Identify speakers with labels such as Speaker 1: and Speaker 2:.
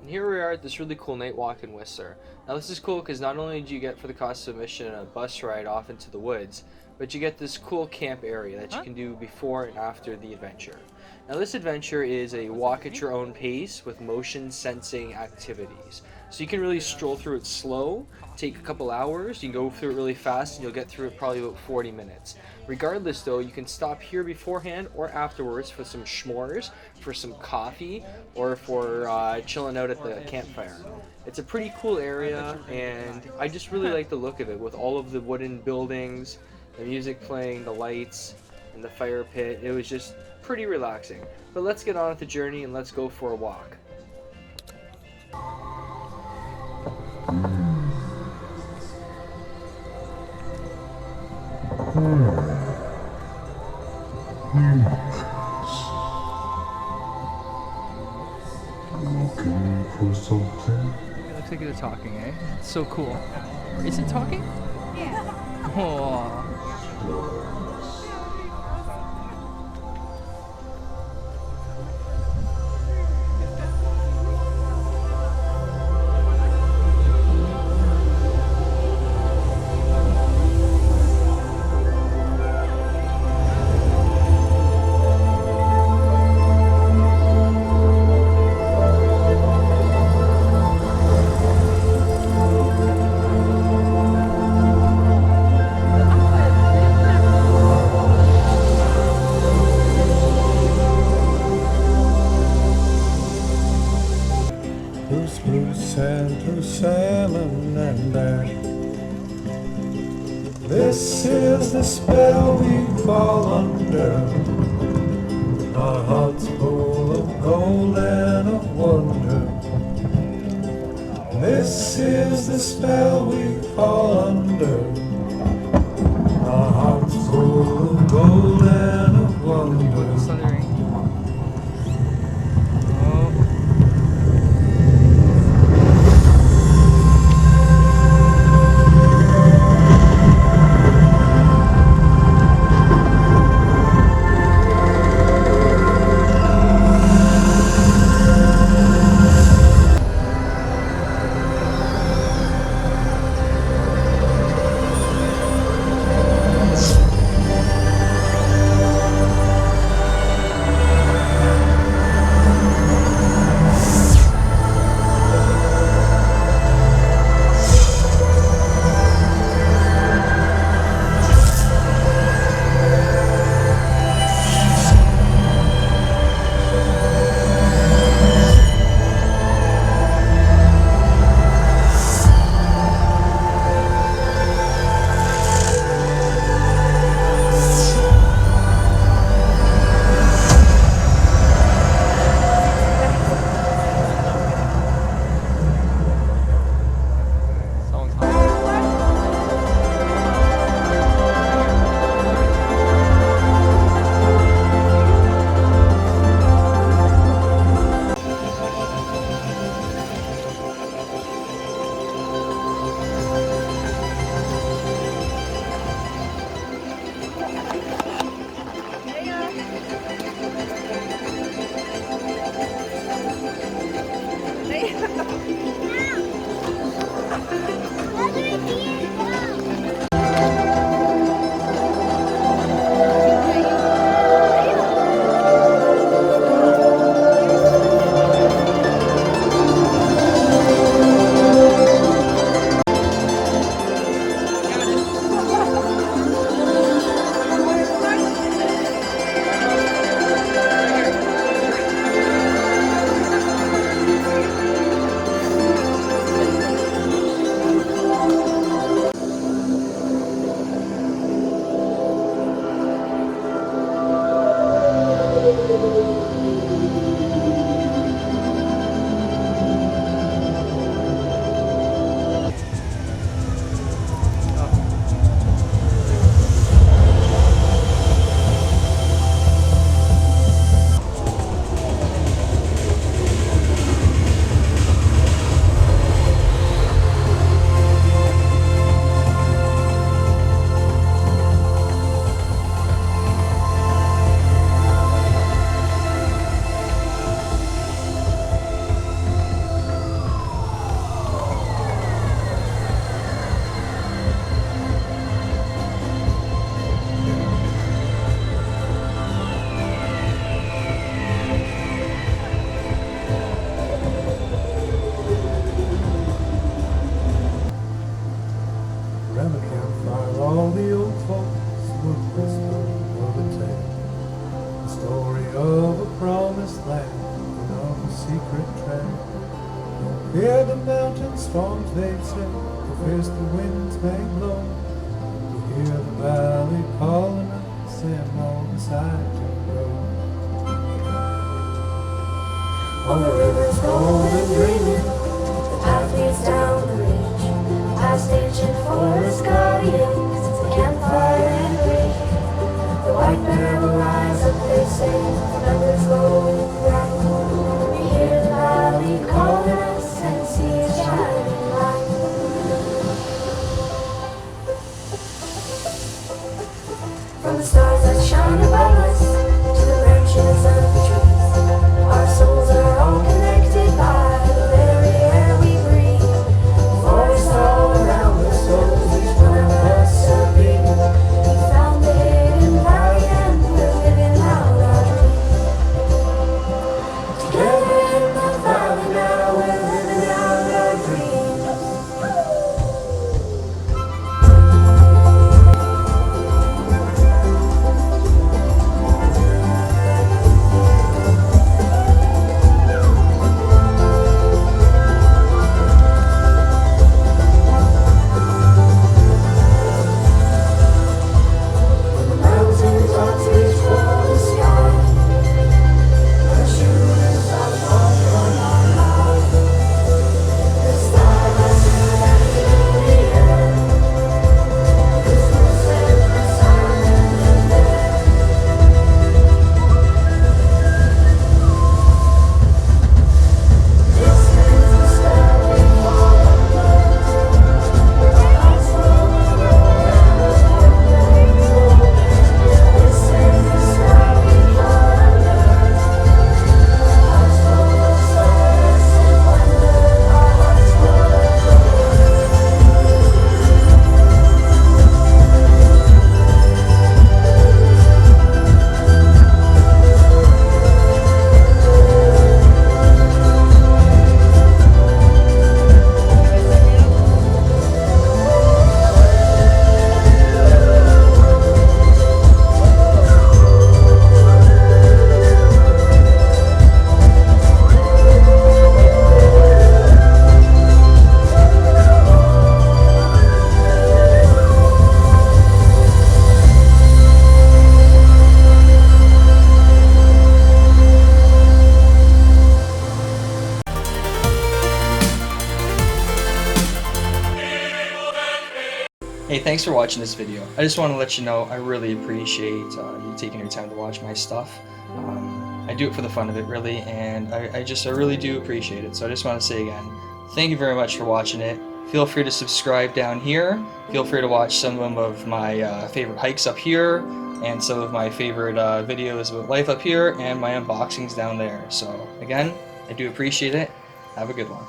Speaker 1: And here we are at this really cool night walk in Whistler. Now this is cool because not only do you get for the cost of admission a bus ride off into the woods, but you get this cool camp area that you can do before and after the adventure. Now this adventure is a walk at your own pace with motion sensing activities. So you can really stroll through it slow, take a couple hours, you can go through it really fast and you'll get through it probably about 40 minutes. Regardless though, you can stop here beforehand or afterwards for some s'mores, for some coffee, or for chilling out at the campfire. It's a pretty cool area and I just really like the look of it with all of the wooden buildings, the music playing, the lights, and the fire pit. It was just pretty relaxing. But let's get on with the journey and let's go for a walk.
Speaker 2: Looking for something?
Speaker 3: It looks like they're talking, eh? It's so cool. Is it talking? Yeah. Oh.
Speaker 2: Blue sand, blue salmon and ash. This is the spell we fall under. Our hearts full of gold and of wonder. This is the spell we fall under. Our hearts full of gold and of wonder.
Speaker 3: Thundering.
Speaker 2: Hear the mountain storms they say, the fierce the winds may blow. We hear the valley calling us and all beside to grow.
Speaker 4: On the river's golden green, the path leads down the ridge, past ancient forest guardians, the campfire and bridge. The white bear will rise up, they say, the numbers glowing bright. We hear the valley calling us and see it shining light. From the stars that shine above us to the branches of the trees, our souls are all connected by the very air we breathe. Forests all around us, souls each one of us a being. We found the hidden valley and we're living out our dream. Together in the valley now, we're living out our dreams.
Speaker 1: Hey, thanks for watching this video. I just want to let you know I really appreciate you taking your time to watch my stuff. I do it for the fun of it, really, and I really do appreciate it. So I just want to say again, thank you very much for watching it. Feel free to subscribe down here. Feel free to watch some of my favorite hikes up here, and some of my favorite videos about life up here, and my unboxings down there. So again, I do appreciate it. Have a good one.